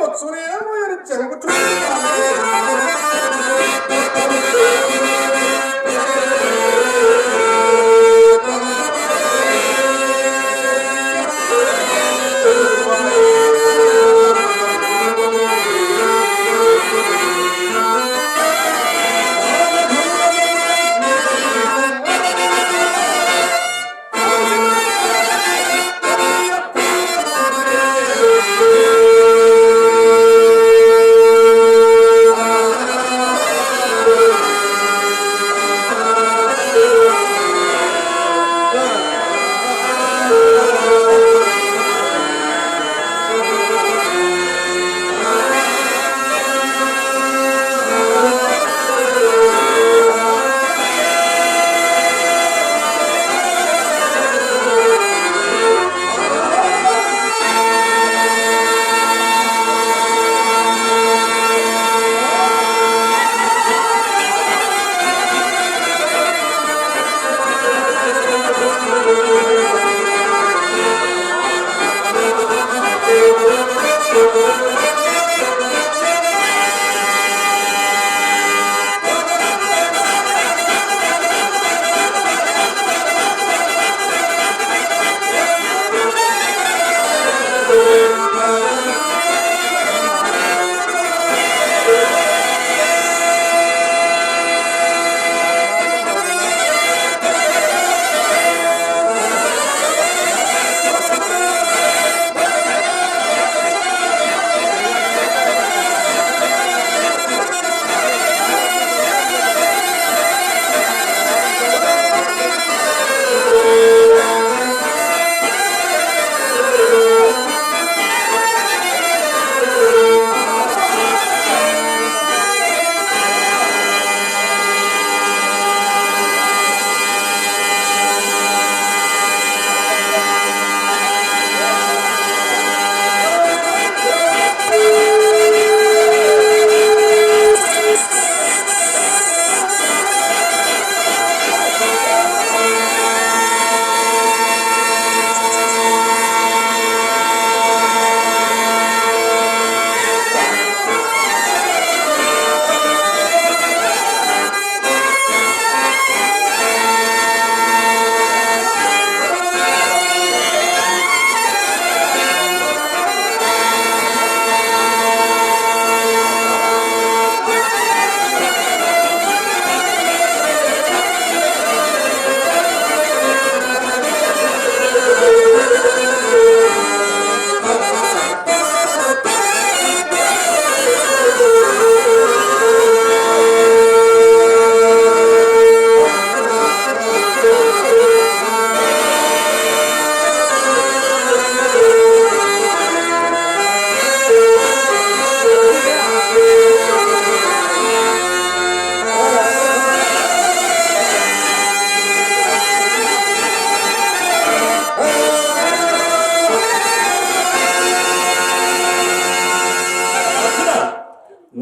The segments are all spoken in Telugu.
వచ్చునేమో అని చెంగుచూ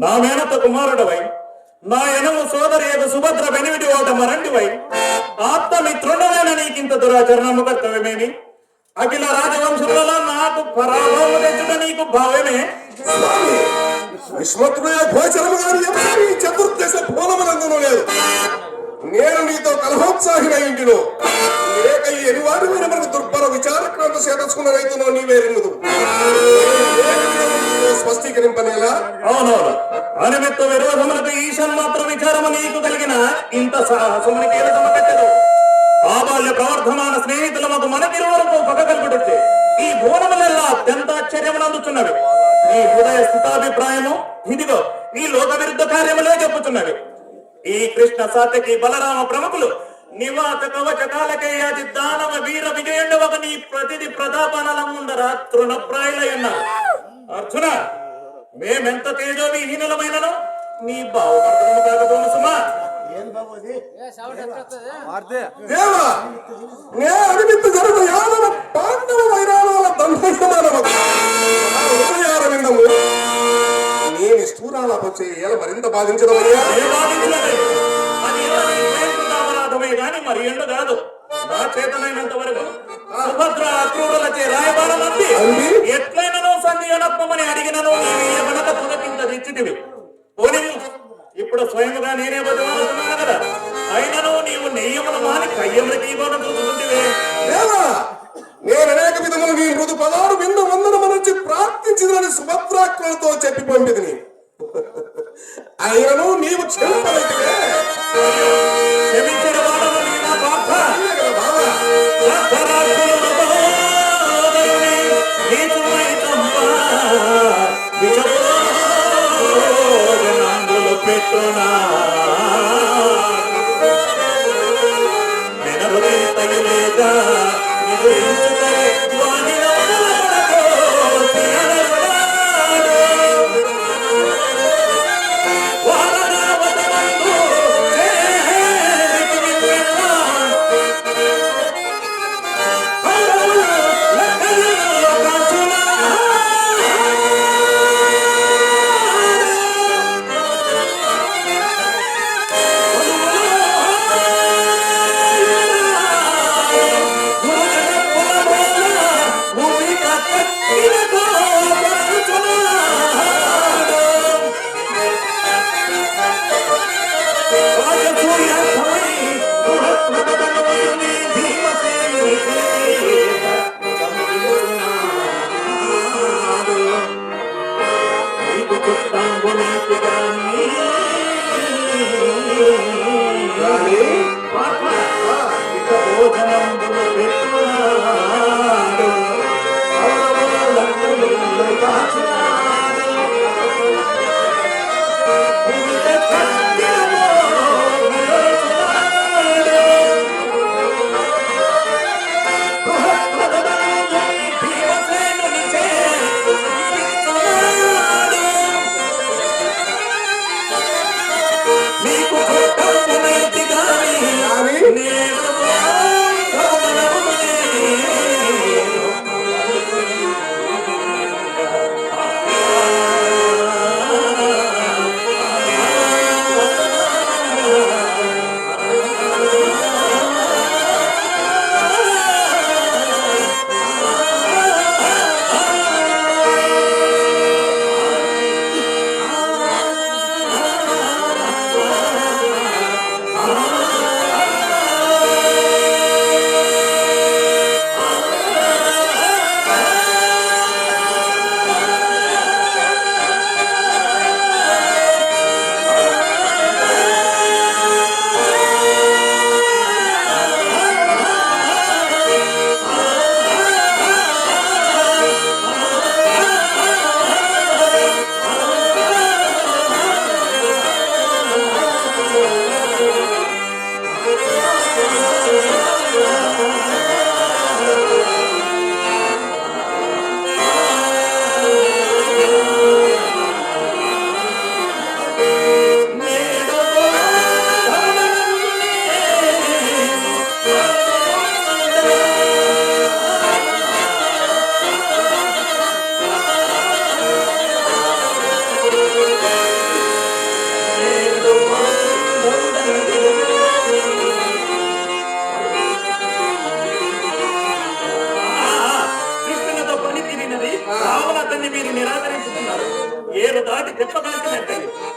నా మేనత కుమారుడవై నా ఎనము సోదరి యొక్క సుభద్ర వెనివిటి ఓట మరంటివై ఆత్మమిత్రుండమైన నీకింత దురాచరణము కర్తవ్యమేమి అఖిల రాజవంశములలో నాకు పరాభవము తెచ్చుట నీకు భావమే విశ్వత్రుయ భోచనము గారి ఎవరి చతుర్దశ భూలములందును లేదు నేను నీతో కలహోత్సాహిన ఇంటిలో ఏకై ఎనివాడు మీద మనకు దుర్భర విచారక్రాంత చేతచుకున్న రైతునో నీవేరుముదు స్పష్టీకరింపనేలా అవునవును అనిమిత్త విరోధములకు ఈశన్ మాత్రం విచారము నీకు కలిగిన ఇంత సాహసమునికి కట్టదు ఆ బాల్య ప్రవర్ధమాన స్నేహితులమకు మనకిరువరకు పగ కల్పడితే ఈ భువనములెల్లా అత్యంత ఆశ్చర్యమునందుతున్నవి ఈ హృదయ స్థితాభిప్రాయము ఇదిగో ఈ లోక విరుద్ధ కార్యములే చెప్పుతున్నవి ఈ కృష్ణ సాత్యకి బలరామ ప్రముఖులు నివాత కవచ కాలకేయాది దానవ వీర విజయుండవక నీ ప్రతిది ప్రతాపనల ముందర తృణప్రాయులై ఉన్నారు అర్జున మేమెంత తేజోవిహీనులమైనను నీ బావుమర్దనము కాకపోను సుమా దేవా నే అనిమిత్త జరుగు యాదవ పాండవ వైరాల దండమానము నీ నిష్ఠూరాలపై చేయాల మరింత బాధించదమయ్యా అపరాధమే గాని మరి ఎండు కాదు నా చేతనైనంత వరకు సుభద్ర అక్రూరులచే రాయబారమంది ఎట్లయినను సంధి అనత్మని అడిగినను ఇచ్చితివి. పోనీ ఇప్పుడు స్వయముగా నేనే బతుకుతున్నాను కదా, అయినను నీవు నెయ్యమును మాని కయ్యములకి ఇవ్వడం చూసుకుంటే దేవా, నేను అనేక విధములు నీ మృదు పదాలు విన్న వందనము నుంచి ప్రార్థించిందని సుభద్రాత్మలతో చెప్పి పంపిదిని. అయినను నీవు క్షమించలేదే. క్షమించిన వాడను నీ నా పార్థ. బాబా, పెట్టునా తగిలేదా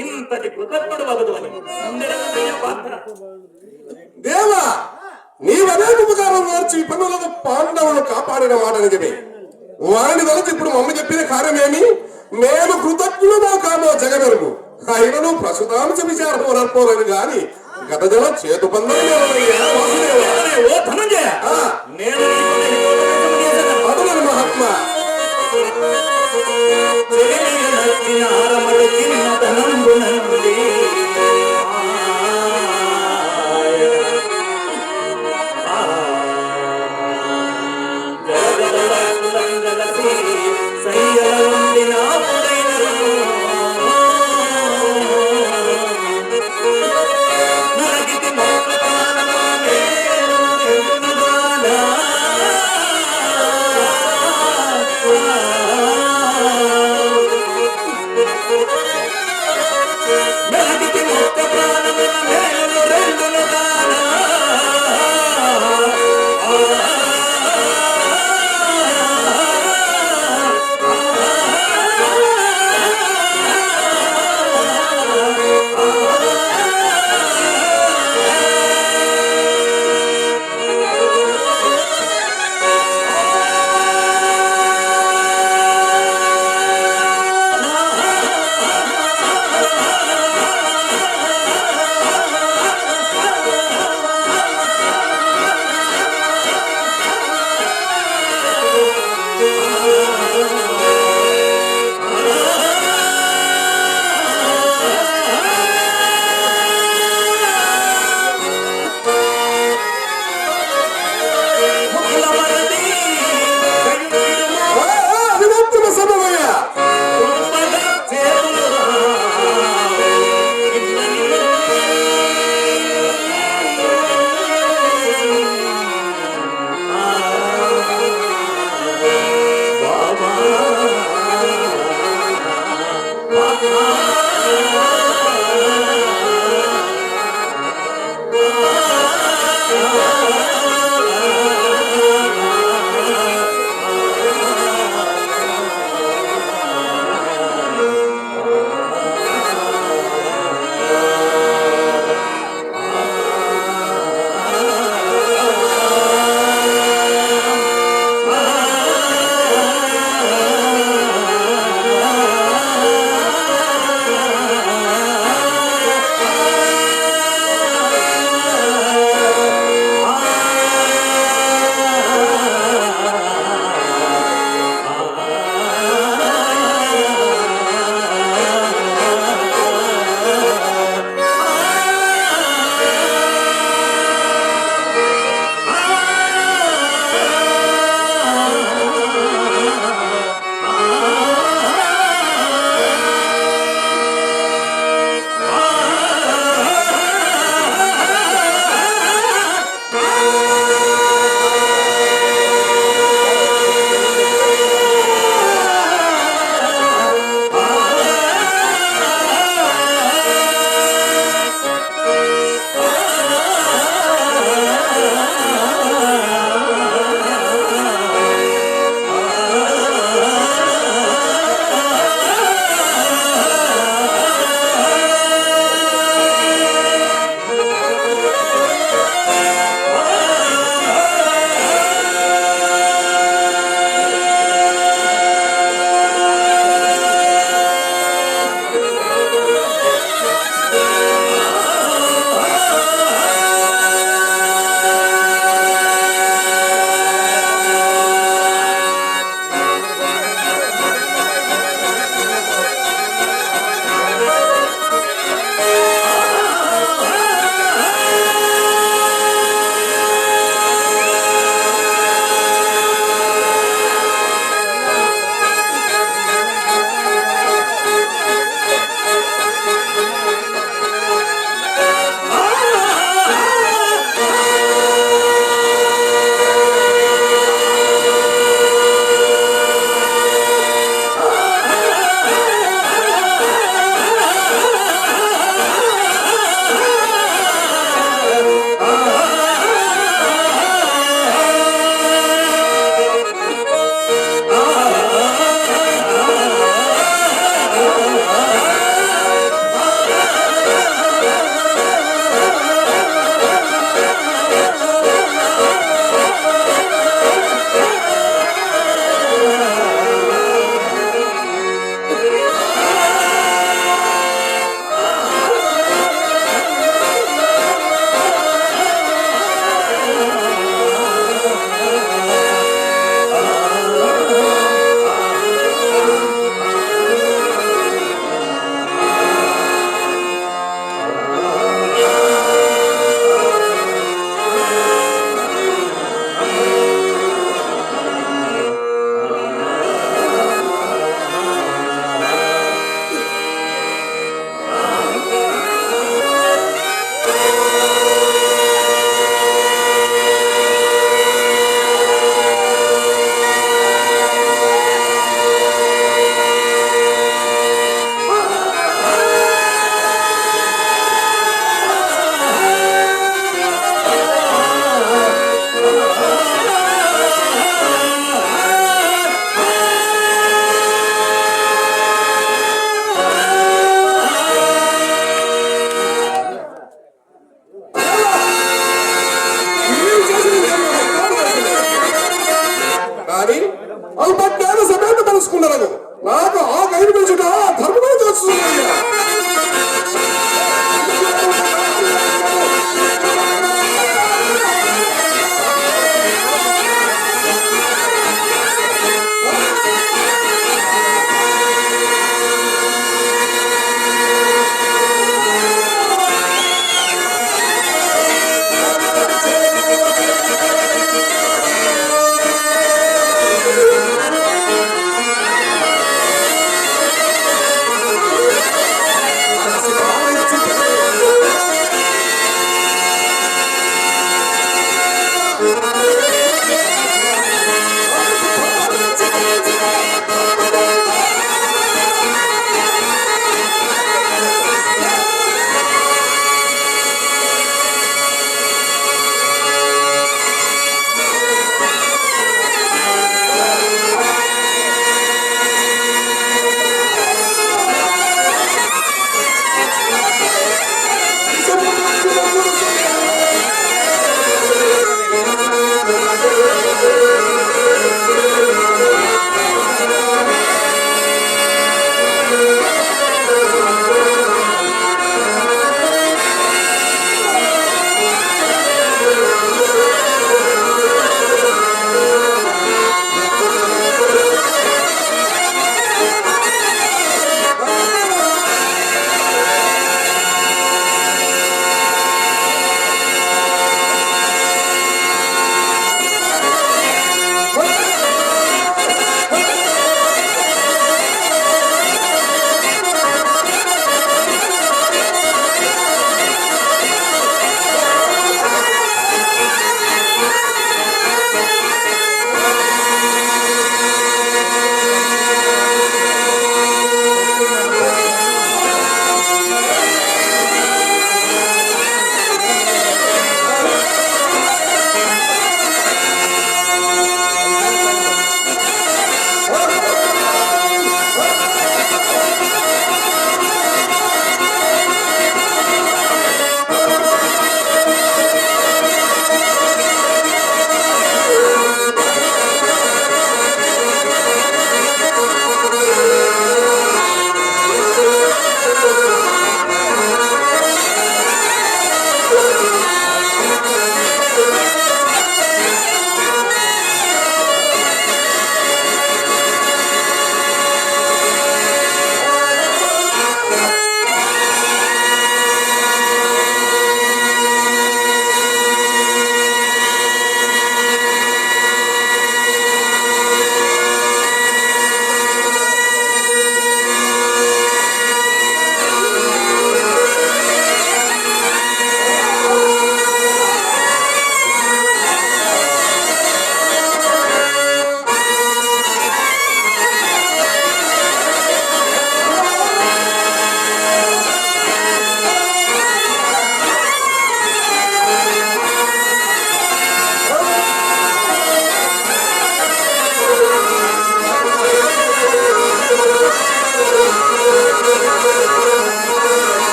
ఇంతటి కృతజ్ఞుడు వగదు అని దేవా, నీవనేక ఉపకారం మార్చి పనులను పాండవులు కాపాడిన మాట నిజమే. వారిని తలచి ఇప్పుడు మమ్మ చెప్పిన కార్యమేమి? మేము కృతజ్ఞులమో కామో జగమెరుగు. అయినను ప్రస్తుతాంశ విచారం నర్పోరని గాని గత జన చేతు పందలు మహాత్మా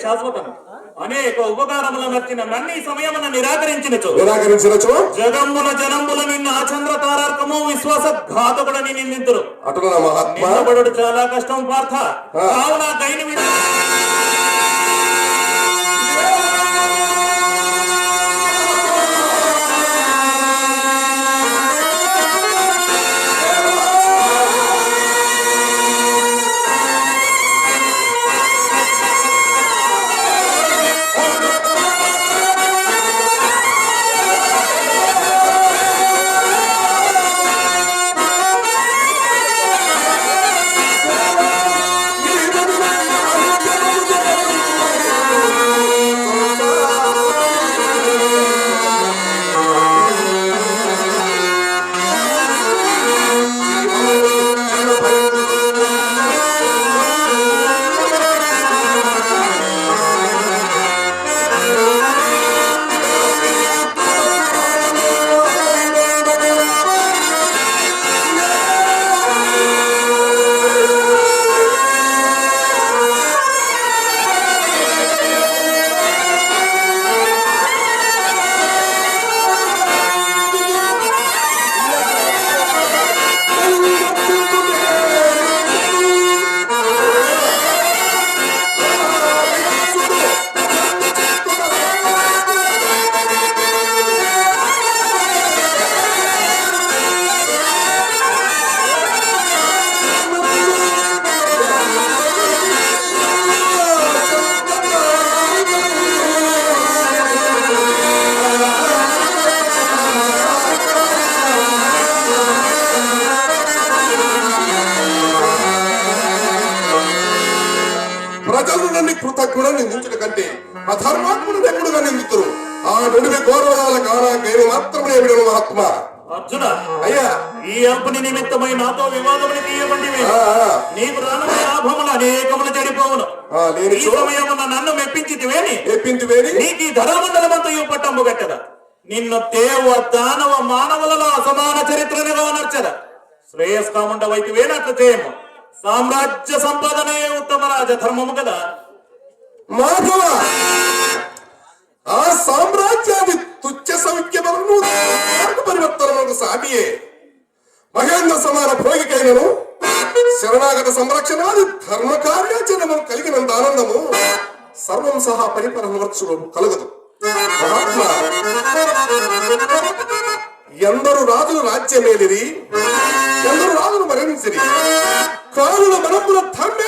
శాశ్వతం. అనేక ఉపకారములు నచ్చిన నన్ను ఈ సమయమున నిరాకరించినచో నిరాకరించినచో జగమ్మున జనంబుల నిన్ను ఆచంద్ర తారార్కము విశ్వాసఘాతకుడని నిందితురు. అటున మహాత్మా నిలబడుడు చాలా కష్టం పార్థ. కావున దైని ప్రజలు నన్ను కృతజ్ఞుడు నిందించడం కంటే అధర్మాత్ముడు ఎప్పుడుగా నిందితురు. ఆ నడువి గౌరవాల కానా నేను మాత్రమే విడను మహాత్మా. అర్జున అయ్యా, ఈ అల్పుని నిమిత్తమై నాతో వివాదముని తీయబండి నీకు రానున్న లాభములు అనేకములు చెడిపోవును. నేను ఈ సమయమున నన్ను మెప్పించితివేని చెప్పింది నీకు ఈ ధరామండలమంతయు పట్టంబు కట్టదా. నిన్ను దేవ దానవ మానవులలో అసమాన చరిత్రనిగా నచ్చద. శ్రేయస్కాముండవైతివేనట్లు చేయము. సామ్రాజ్య సంపాదనే ఉత్తమ రాజధర్మము కదా. మాధవ, ఆ సామ్రాజ్యాది తుచ్చ సౌఖ్యములను పరివర్తనకు సాటియే. మహేంద్ర సమాన భోగికైనను శరణాగత సంరక్షణాది ధర్మ కార్యాచరణము కలిగినంత ఆనందము సర్వం సహా పరిపరమర్చుడు కలగదు. మహాత్మా, ఎందరు రాజులు రాజ్యమేలిరి, ఎందరు రాజులు మరణించిరి. కాలుల మనముల ధర్మే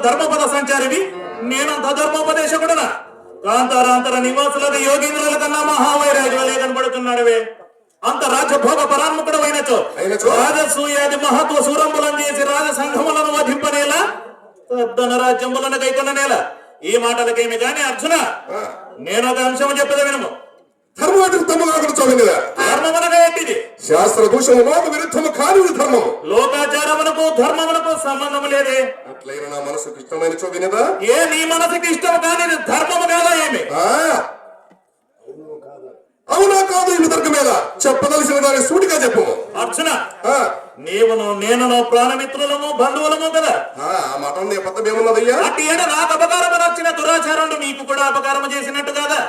ధర్మపద సంచారివి, నేనంత ధర్మోపదేశకుడనా? కాంతారాంతర నివాసులకు యోగీంద్రుల కన్నా మహావైరాగ్యులే కనబడుతున్నాడువే. అంత రాజభోగ పరాన్ముఖుడమైనచో రాజసూయాది మహత్వ సూరంబులం చేసి రాజసంఘములను వధింపనేలా, తద్దన రాజ్యములను కైకొననేలా. ఈ మాటలకేమి గాని అర్జున, నేను ఒక అంశం చెప్పేది వినము. ధర్మమునగా ఏంటిది? శాస్త్ర దూషము లోక విరుద్ధము కాని ధర్మము. లోకాచారమునకు ధర్మమునకు సంబంధం లేదే. అట్లయినా నా మనసుకు ఇష్టమైన చోవినదా? ఏ నీ మనసుకి ఇష్టం కానీ ధర్మము కాదా ఏమి? అవునా కాదు? ఇవి తర్కం మీద చెప్పదలసిన దాన్ని సూటిగా చెప్పు. అర్జున, నీవును నేనును ప్రాణమిత్రులము బంధువులము కదా. ఆ మాట పద్ధతి ఏమున్నదయ్యా? అట్టి ఏడ నాకు అపకారము నచ్చిన దురాచారుడు నీకు కూడా అపకారము చేసినట్టు కదా.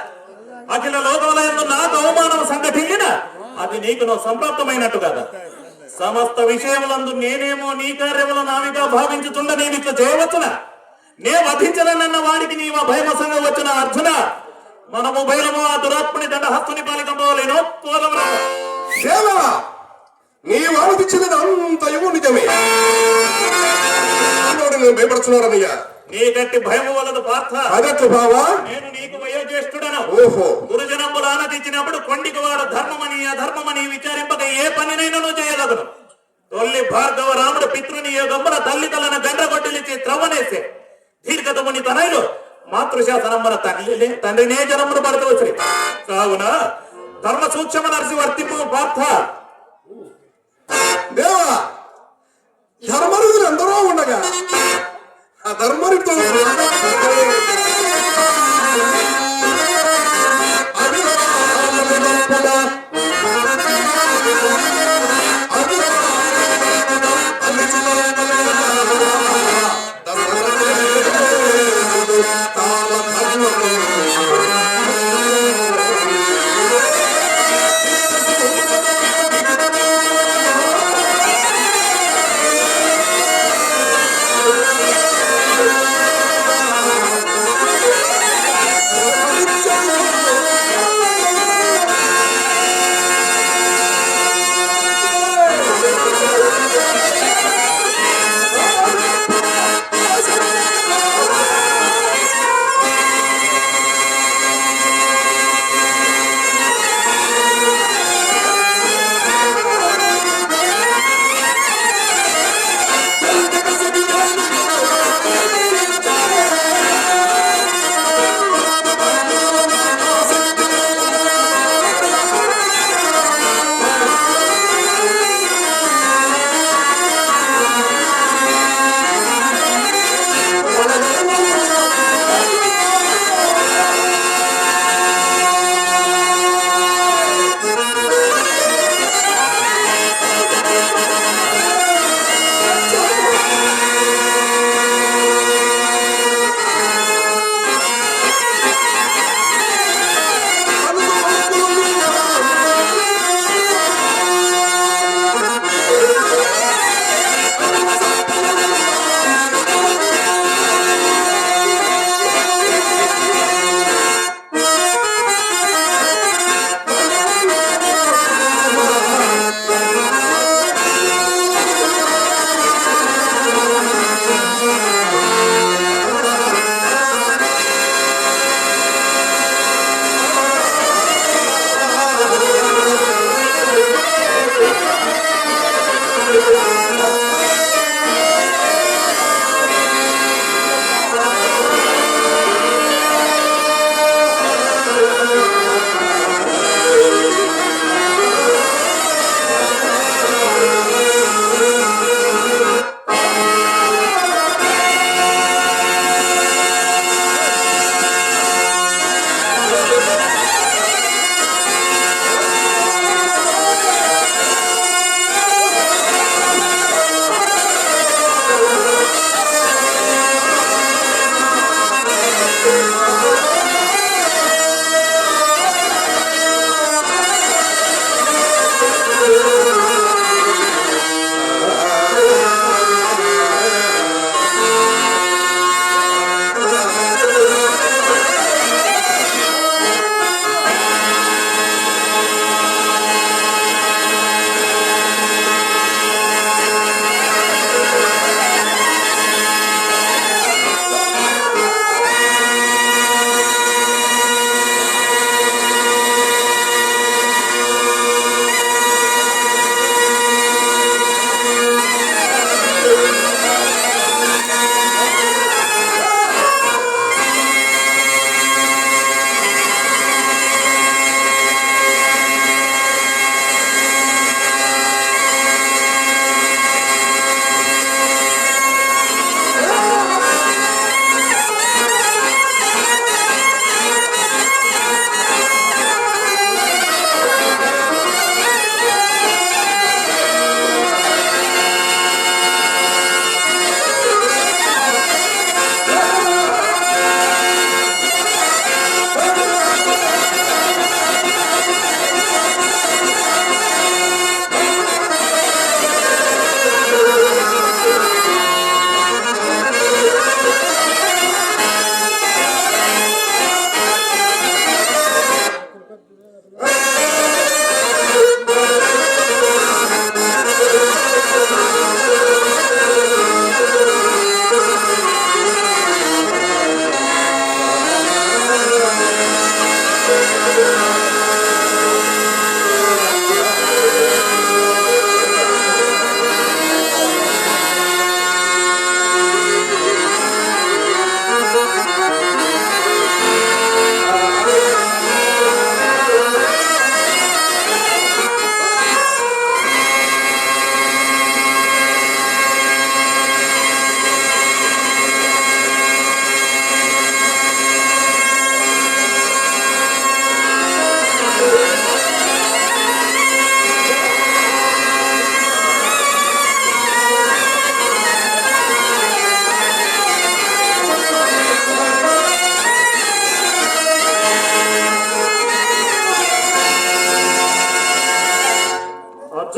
అఖిల లోకములందు నాకు అవమానం సంఘటించిన అది నీకు సంప్రాప్తమైనట్టు కదా. సమస్త విషయములందు నేనేమో నీ కార్యములు నావిగా భావించుతుండ నీవిట్లు చేయవచ్చునా? నే వధించనన్న వాడికి నీవు భయమసంగ వచ్చిన అర్జున, మనము భైరము ఆ దురాత్ముని దండహస్తుని పాలికంపోలేను. నీవు ఆలోచించినది అంతయము నిజమే. నేను భయపడుతున్నాడనయ్యా. నీ గట్టి భయము వలదు పార్థ. అదట్లు బావా, నేను నీకు వయోజ్యేష్ఠుడను. ఓహో, గురుజనములు ఆనతిచ్చినప్పుడు కొండికి వాడు ధర్మమని అధర్మమని విచారింపక ఏ పనినైనా చేయగలను. తొల్లి భార్గవ రాముడు పితృని యోగమున తల్లి తలన గండ్రగొడ్డలిచ్చి త్రవ్వనేసే దీర్ఘతముని తనయులు మాతృశాసనమ్మన తండ్రినే జనమును పడకవచ్చు. కావున ధర్మ సూక్ష్మ నర్సి వర్తింపు పార్థ. దేవా, ధర్మరుదులు ఎందరో ఉండగా ఆ ధర్మరుతో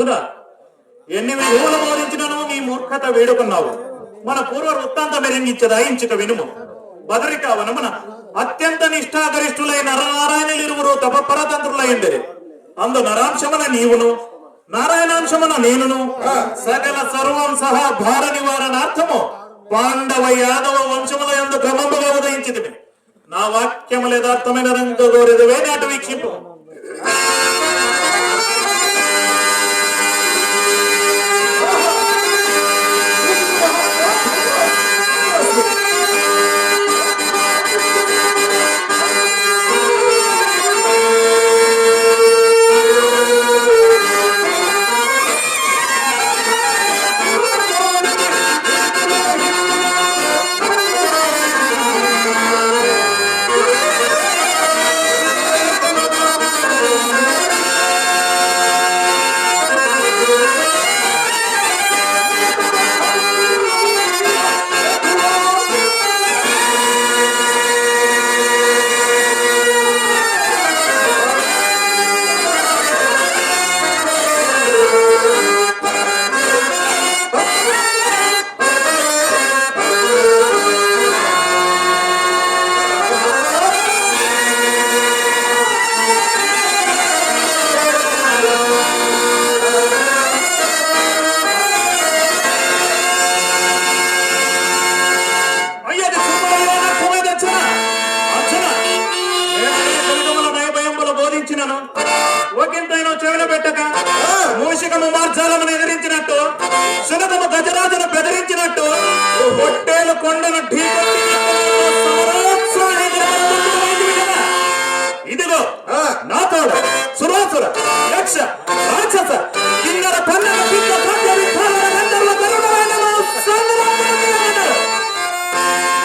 అర్జున, ఎన్ని విధువులు బోధించినను నీ మూర్ఖత వేడుకున్నావు. మన పూర్వ వృత్తాంతం మెరింగిచ్చదా ఇంచుక వినుము. బదరిక వనమున అత్యంత నిష్ఠాగరిష్ఠులైన నరనారాయణులు ఇరువురు తపపరతంత్రులైంది. అందు నరాంశమున నీవును, నారాయణాంశమున నేనును సకల సర్వం సహా భార నివారణార్థము పాండవ యాదవ వంశముల యందు క్రమముగా ఉదయించితిమి. నా వాక్యములు యథార్థమైన రంగ గోరెదవే నాటు వీక్షింపు. ఒకంతైనా చెవిన పెట్టక మూషికము మార్చాలమని ఎదిరించినట్టు, సునకము గజరాజను బెదిరించినట్టు, పొట్టేలు కొండను ఇదిగో నా తోడ సురాసుర యక్ష రాక్షస కిన్నర పన్నెల పిల్ల పద్య విధాన గంధర్వ గరుడమైన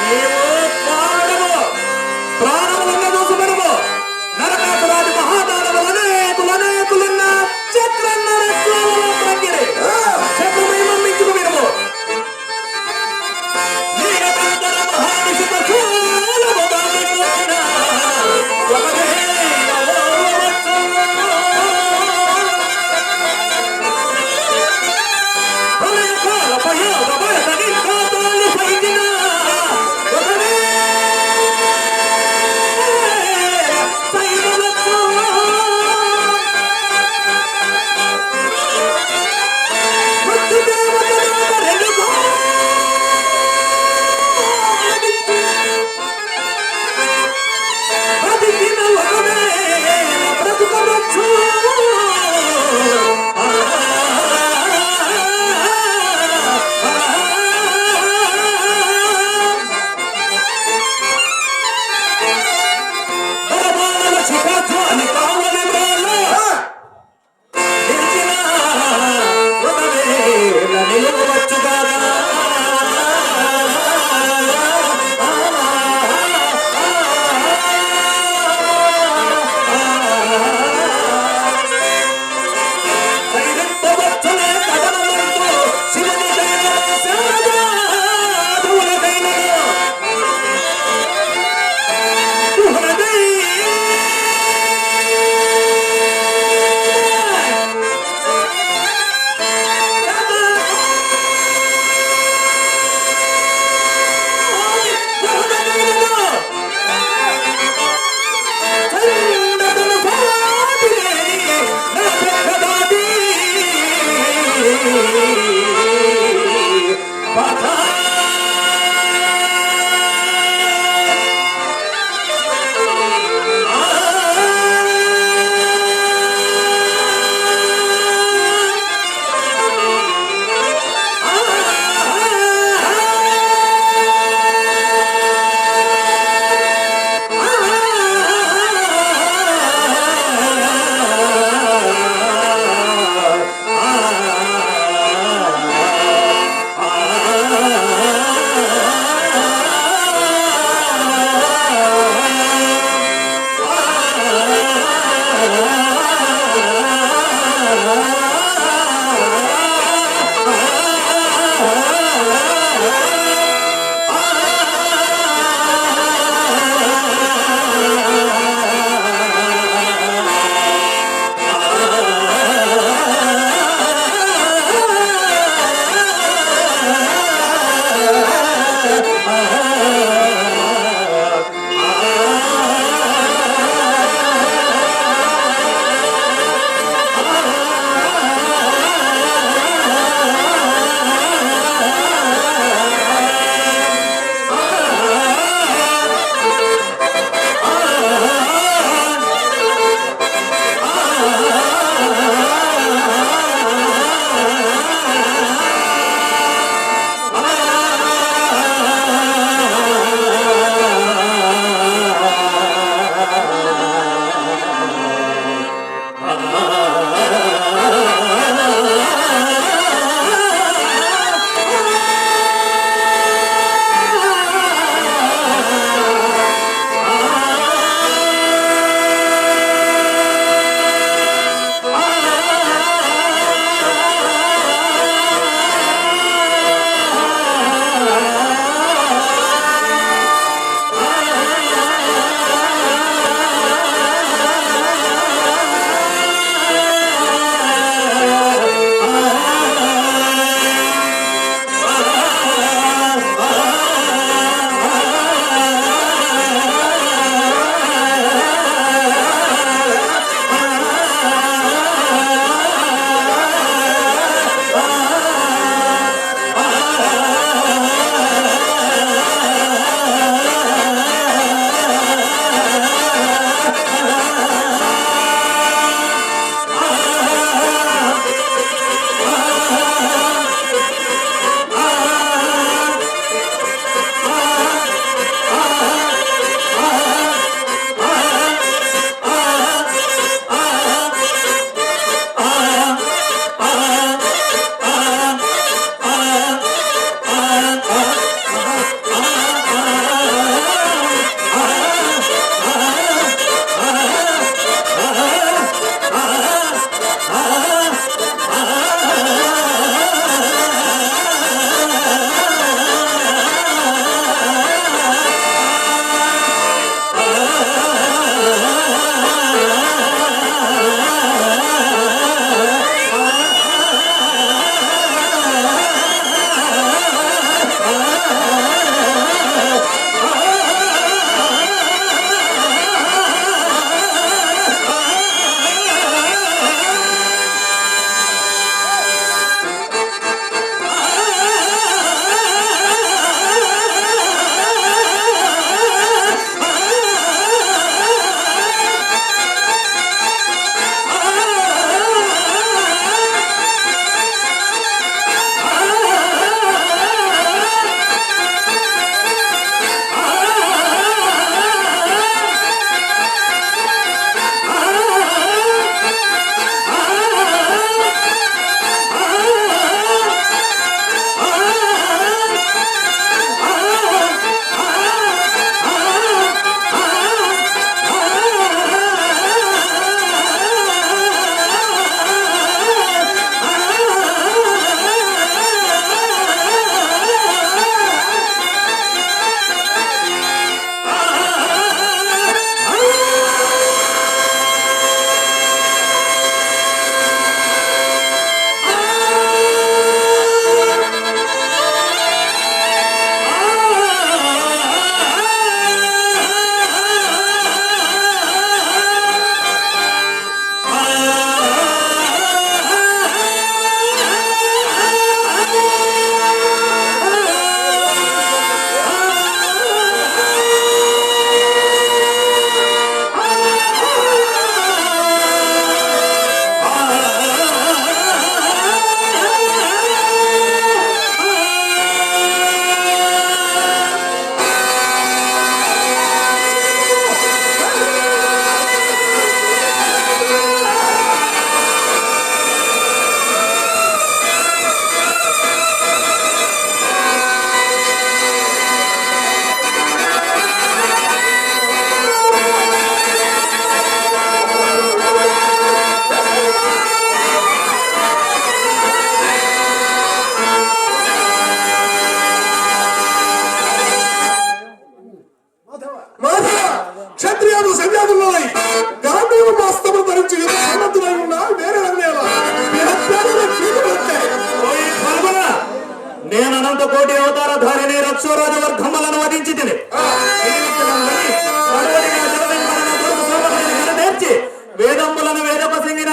నీవు పాడము ప్రాణములన్న దూసుమరువు నరకాసురాది మహాదానము అనేకులన్న చక్రన్నరత్వాలలో ప్రగిరి చక్రమై మమ్మించుకు వినుము. నీగంధర మహానిషిత శూలము దాన్ని కోరిన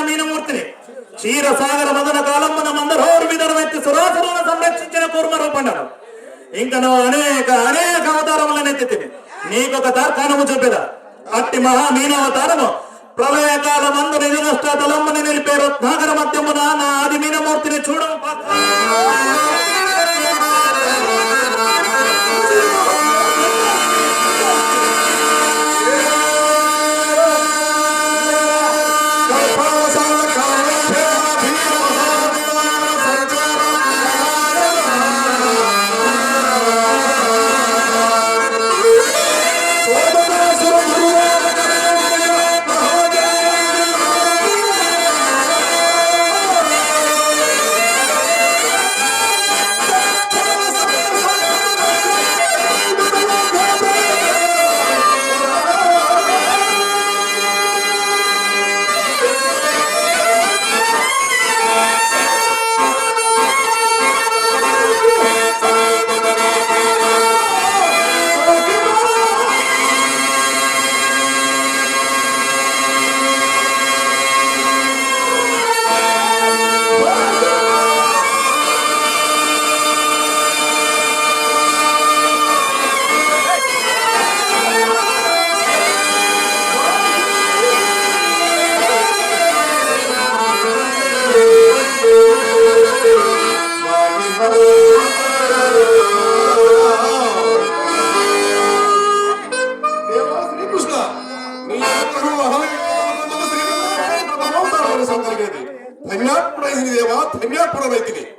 మీనమూర్తిని క్షీరసాగర మదన కాలమున మందరోరు విధరమెత్తి సురాసురులను సంరక్షించిన కూర్మ రూపండను ఇంకను అనేక అనేక అవతారములను ఎత్తితిని నీకొక తర్కానము చెప్పేదా అట్టి మహా మీనావతారము ప్రళయకాల మందు నిధి నష్ట తలమ్మని నిలిపే రత్నాకర మధ్యమున నా ఆది మీనమూర్తిని చూడము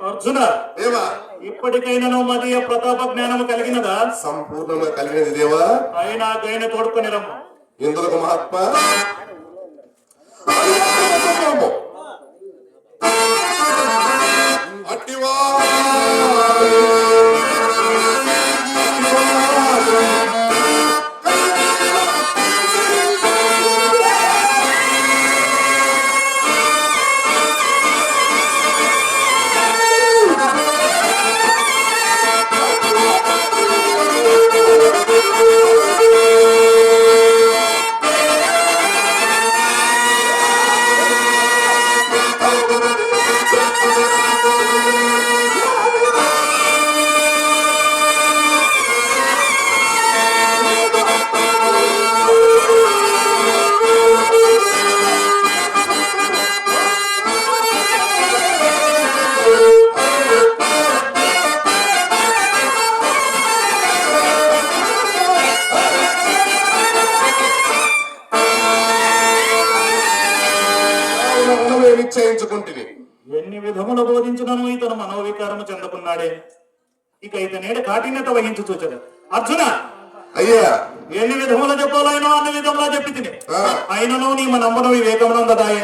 అర్జున దేవా ఇప్పటికైనా మదీయ ప్రతాప జ్ఞానము కలిగినదా సంపూర్ణంగా కలిగినది దేవా అయినా గైన తోడుకొని రమ్ము ఇందులకు మహాత్మా అట్టివా నిశ్చయించుకుంటుంది ఎన్ని విధములు బోధించినను ఇతను మనోవికారము చెందుకున్నాడే ఇక ఇతనేడు కాఠిన్యత వహించి చూచదు అర్జున అయ్యా ఎన్ని విధములు చెప్పాలైనా అన్ని విధములా చెప్పి తిని అయినను నీ మనమ్మను వివేకమునందదాయే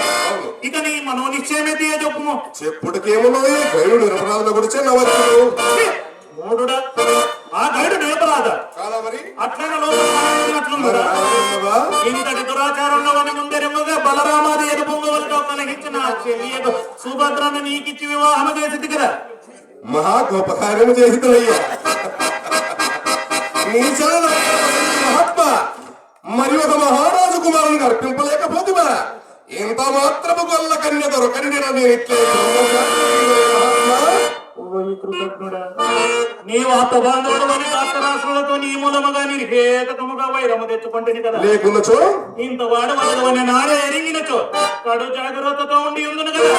ఇక నీ మనో నిశ్చయమే తీయ చెప్పుము చెప్పుడుకేమున్నది గైడు నిరపరాధుల గురించి నవ్వచ్చు మూడుడా ఆ గైడు నిరపరాధ అట్లనే లోపల ఇంతటి దురాచారంలో అని ముందెరుముగా బలరామాది ఎరుపొంగవలతో కలిగించిన చెల్లియకు సుభద్రను నీకిచ్చి వివాహం చేసి కదా మహా గొప్ప కార్యము చేసిదయ్యా మహాత్మ మరి ఒక మహారాజు కుమారుని అర్పింపలేకపోతే ఇంత మాత్రము గొల్ల కన్య దొరకని నేను ఇట్లే నీవు అత్త బాంధవుడు అని రాష్ట్రాలతో నీ మూలముగా నీ హేతకముగా వైరము తెచ్చుకుంటుంది కదా లేకున్నచో ఇంత వాడు వదలని నాడే ఎరిగినచో కడు జాగ్రత్తతో ఉండి ఉందును కదా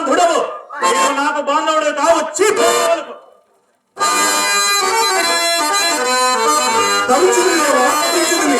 బాంధుడవు, నీవు నాకు బాంధవుడు కావచ్చు. తలుచుని దేవా, తలుచుని.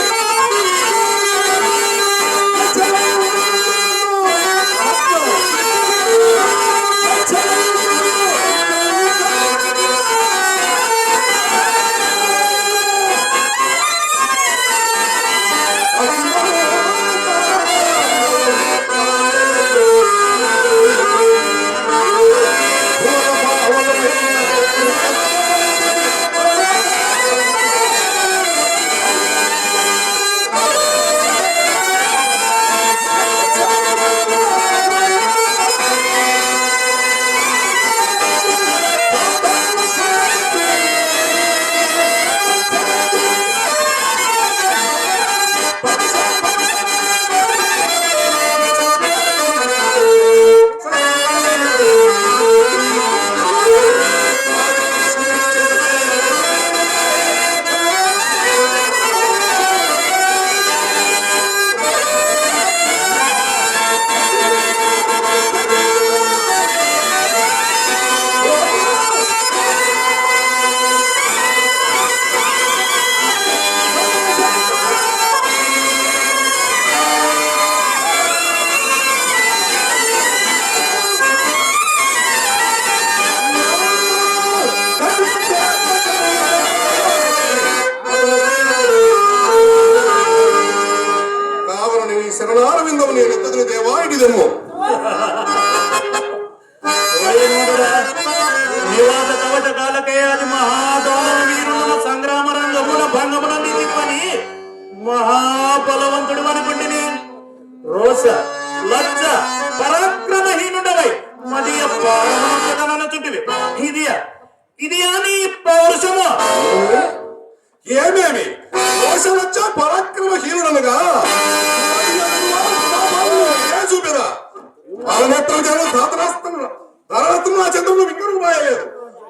శరణారవిందము నేను ఎత్తుకుని దేవా ఇడిదెమ్మో. నివాస కవచ కాలకే అది మహాదానవ వీరుల సంగ్రామ రంగమున భంగమున నిలిపని మహాబలవంతుడు అనుకుంటుని రోష లజ్జ పరాక్రమహీనుడవై మదియ పారమాత్మకనన చుట్టివి. ఇది అని పౌరుషము ఏమేమి రోషలచ్చ పరాక్రమహీనుడనగా ఏ చూపిరా పాలనేత్రం జనం ధరరత్నం నా చంద్రుడు వింకరమాయలేదు.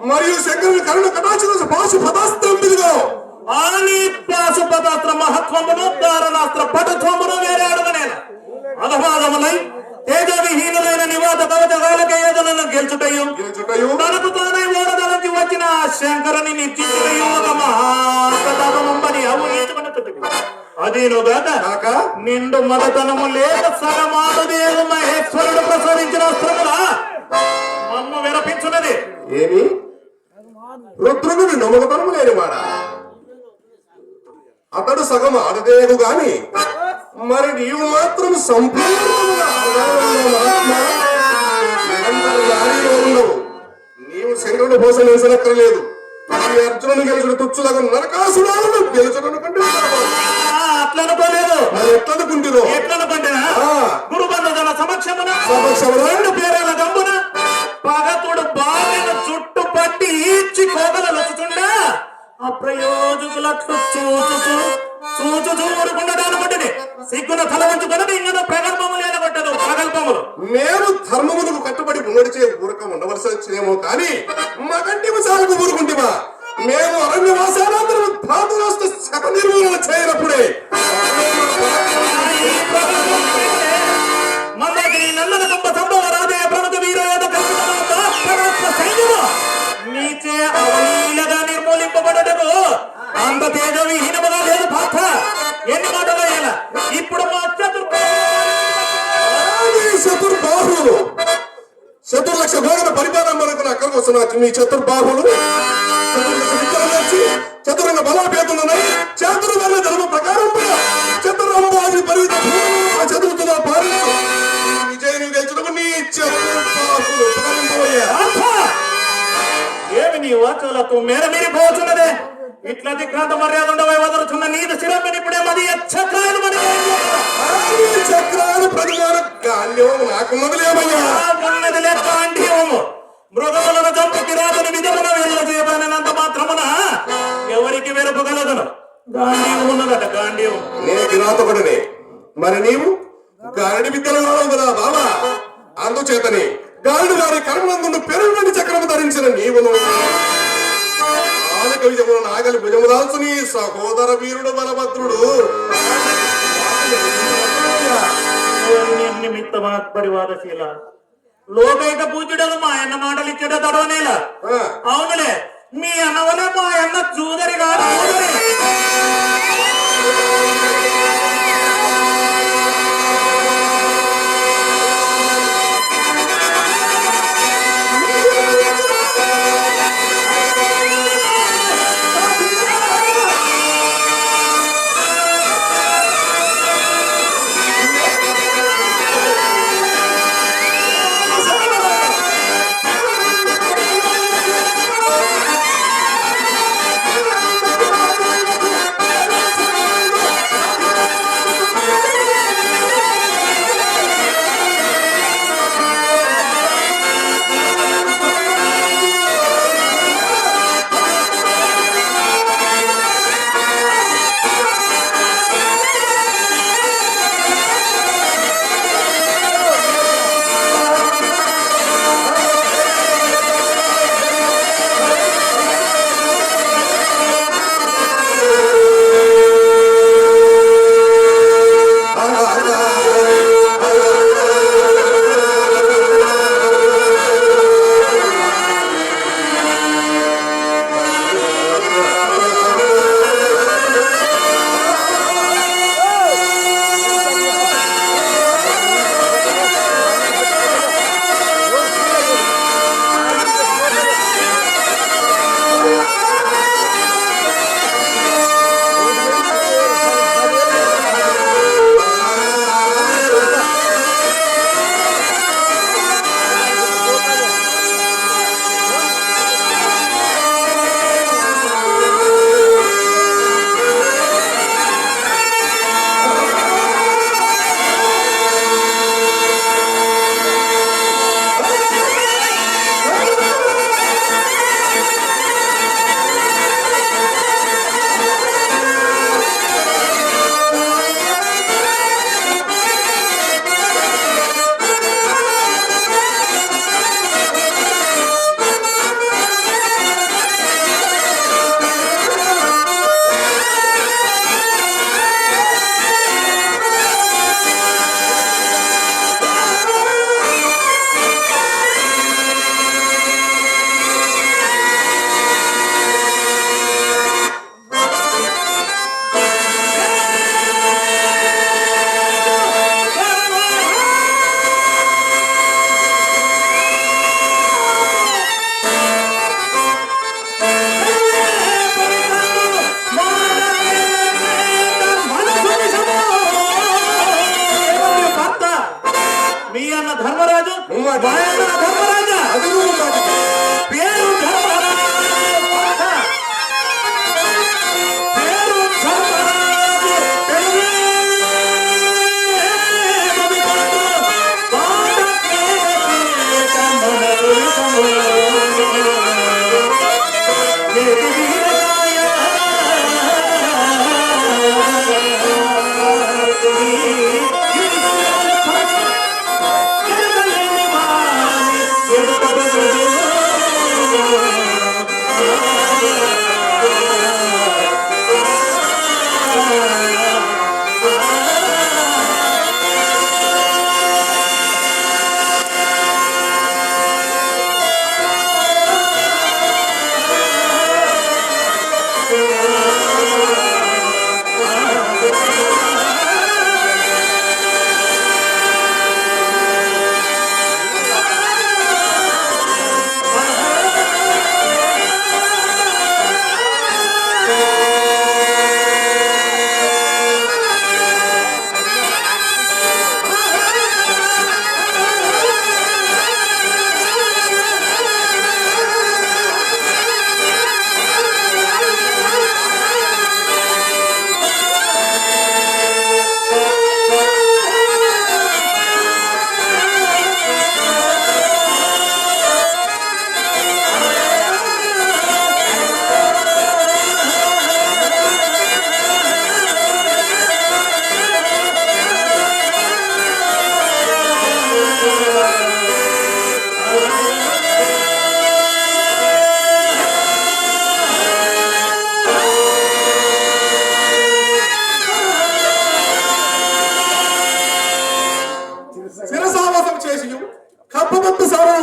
మరియు శంకరుని కరుణ కటాక్ష పాశు పదాస్త్రం బిదిగో. ఆని పాశుపదాస్త్ర మహత్వమును దారణాస్త్ర పటుత్వమును వేరే అడుగనేన అధమాదములై తేజవిహీనులైన నివాత కవచగాలకే ఏదలను గెలుచుటయు తనకు తానై ఓడదలకి వచ్చిన ఆ శంకరుని నిర్జితుడయు ఒక మహాప్రతాపముంబని ఊహించుకున్నట్టుటివి. అదేనుగాక నిండు మదతనము లేక సగమాడు దేవు మహేశ్వరుడు ప్రసాదించిన అస్త్రములా మమ్మ విరపించున్నది. ఏమి రుద్రుడు నమ్మకతనము లేనివాడా? అతడు సగం ఆడదేవు గాని మరి నీవు మాత్రం సంపూర్ణముగా ఉండవు. నీవు శంకరుడు భోజనం వేసనక్కర్లేదు. ఈ అర్జునుని గెలుచుడు తుచ్చులకు నరకాసురాలను గెలుచుడు కంటే అట్లనుకోలేదు. ఎట్లనుకుంటున్నావు? ఎట్లనుకుంటున్నా గురుబంధుల సమక్షమున రెండు పేరాల గంబున పగతుడు బావిన చుట్టు పట్టి ఈడ్చి కోగల వచ్చుచుండా అప్రయోజకులట్లు చూచు ఊరుకుండడానుకుంటుంది. సిగ్గున తల వంచుకొని ఇంకా ప్రగల్భములు ఏదగొట్టదు. ప్రగల్భములు మేము ధర్మములకు కట్టుబడి ఉన్నడిచే ఊరక ఉండవలసి వచ్చినేమో కానీ మగంటి చాలకు ఊరుకుంటేమా మేము అరణ్యవాసానంతరం ధాతు రాష్ట్ర శత నిర్మూలన చేయనప్పుడే మందగిరి నల్లన గొప్ప సంభవ రాజయ ప్రముఖ వీరయోధ సైన్యము నీచే అవలీలగా నిర్మూలింపబడటకు అంత తేజవిహీనముగా లేదు పాత్ర. ఎన్ని మాటలు అయ్యేలా ఇప్పుడు మా చతుర్బాహులు చతుర్లక్ష భోగన పరిపాలన మనకు అక్కడికి వస్తున్నా. మీ చతుర్బాహులు చతుర్లక్ష విద్యలు వచ్చి చతురంగ బలాభేదులున్నాయి. చతుర్వర్ణ ధర్మ ప్రకారం చతురంబాది పరిమిత చతుర్థుల భారత విజయను గెలుచుటకు నీ చతుర్బాహులు ఏమి నీ వాచులకు మేర మీరిపోతున్నదే. ఇట్లా దిగ్రాంత మర్యాద ఉండవై వదలుచున్న నీది శిరమ్మని ఇప్పుడే మది చక్రాలు చక్రాలు ప్రతిమానం గాంధీవం నాకు మొదలేమయ్యా ఉన్నది లెక్క అండీవము మృగములను చంపుకి రాజుని విధమున వెళ్ళ చేయబడినంత మాత్రమున ఎవరికి వెరుపగలదును. గాంధీవం ఉన్నదట. గాంధీవం నేను కిరాతకుడిని, మరి నీవు గారడి విద్యలో కదా బాబా. అందుచేతని గారుడు వారి కర్మలందు పెరుగని చక్రము ధరించిన నీవును ఆలక విజయమున నాగలి భుజము దాల్చుని సహోదర వీరుడు బలభద్రుడు నిమిత్తమా పరివారశీల లోకైక పూజుడను మా అన్న మాటలు ఇచ్చాడో తడవనేలా ఆ, అవునులే మీ అన్నవలే మా అన్న చూదరి కాదు చూదరి.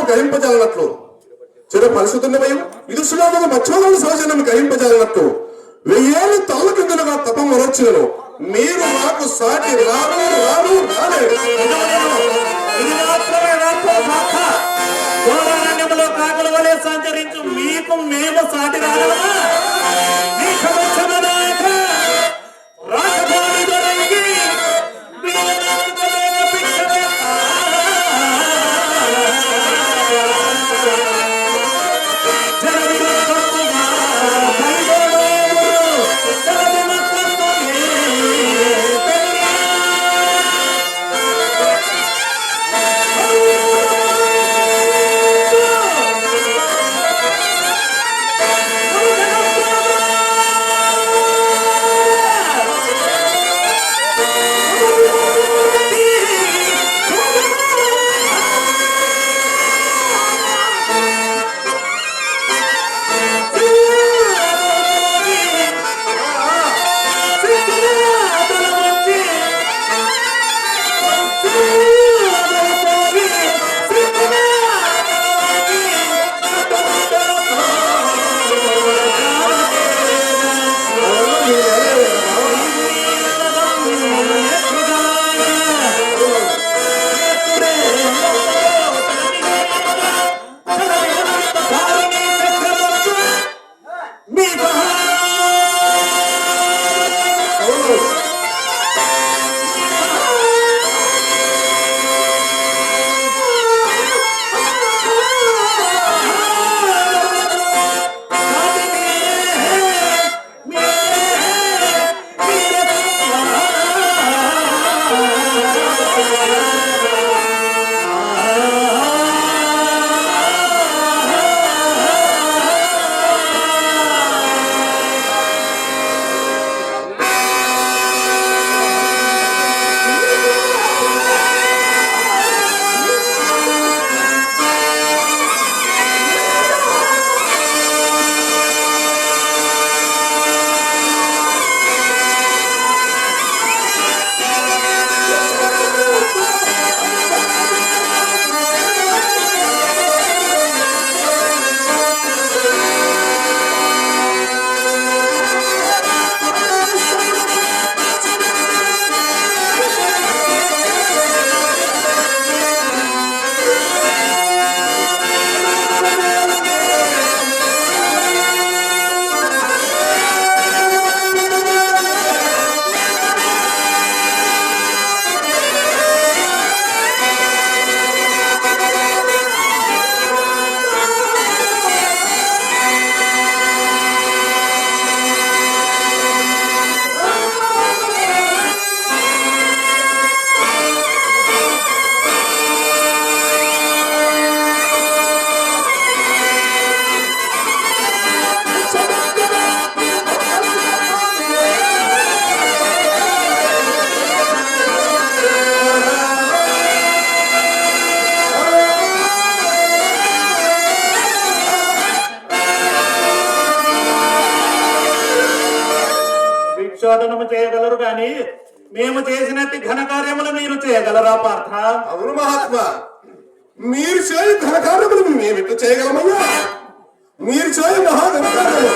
గ్రహింపజాలనట్లు చిర పరిశుద్ధమై విదుషుగా మధ్యవాళ్ళ సహజనం గ్రహింపజాలనట్లు 1000 ఏళ్ళు తల్ల కిందలుగా తపం వరొచ్చినను మీరు నాకు సాటి రాను రాను రాలేదు. ఇది మాత్రమే నాకు మాత. ఘోరారణ్యములో కాకుల వలె సంచరించు మీకు మేము సాటి రాగలమా? నీ సమక్షమనాక రాజధాని దొరికి వీరనాథుడైన భిక్షపెట్టా. జనవిరక్తముగా భయపడేమురు, జనవిరక్తమునే పెళ్ళి. భిక్షాటనము చేయగలరు గాని మేము చేసినట్టు ఘనకార్యములు మీరు చేయగలరా పార్థ? అవును మహాత్మా, మీరు చేయ ఘనకార్యములు మేమిట్లా చేయగలమయ్యా? మీరు చేయ మహాఘనకార్యములు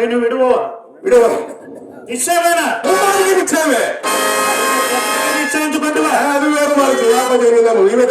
ಕೈನು ಬಿಡುವ ಬಿಡುವ ನಿಶ್ಚಯವೇನ ನಿಶ್ಚಯವೇ ನಿಶ್ಚయించుకుంటువ ಅದು ಬೇರೆ ಮಾಡ್ತೀವಿ ಯಾಕೆ ನೀವೇ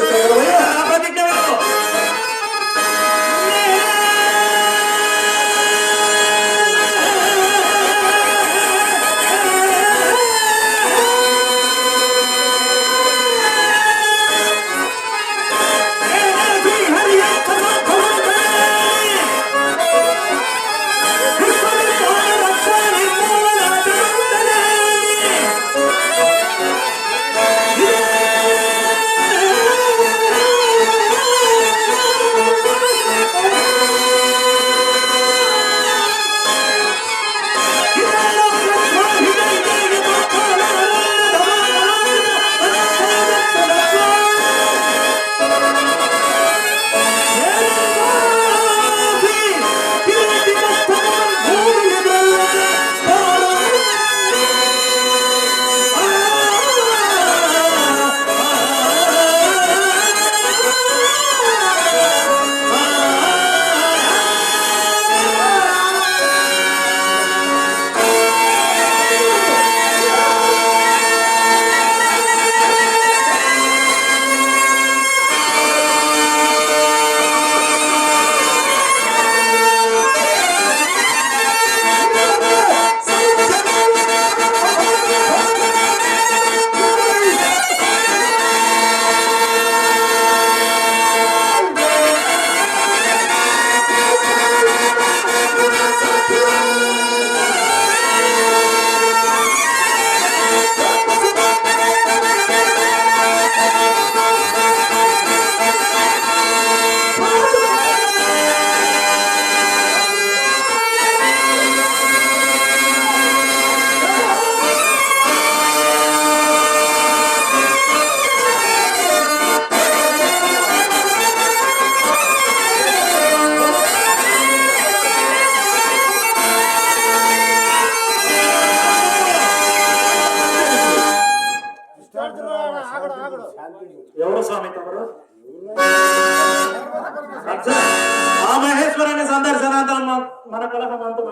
ఎవరు స్వామి తమరు ఆ మహేశ్వరుని సందర్శనాంతరం మన కలహం అంతా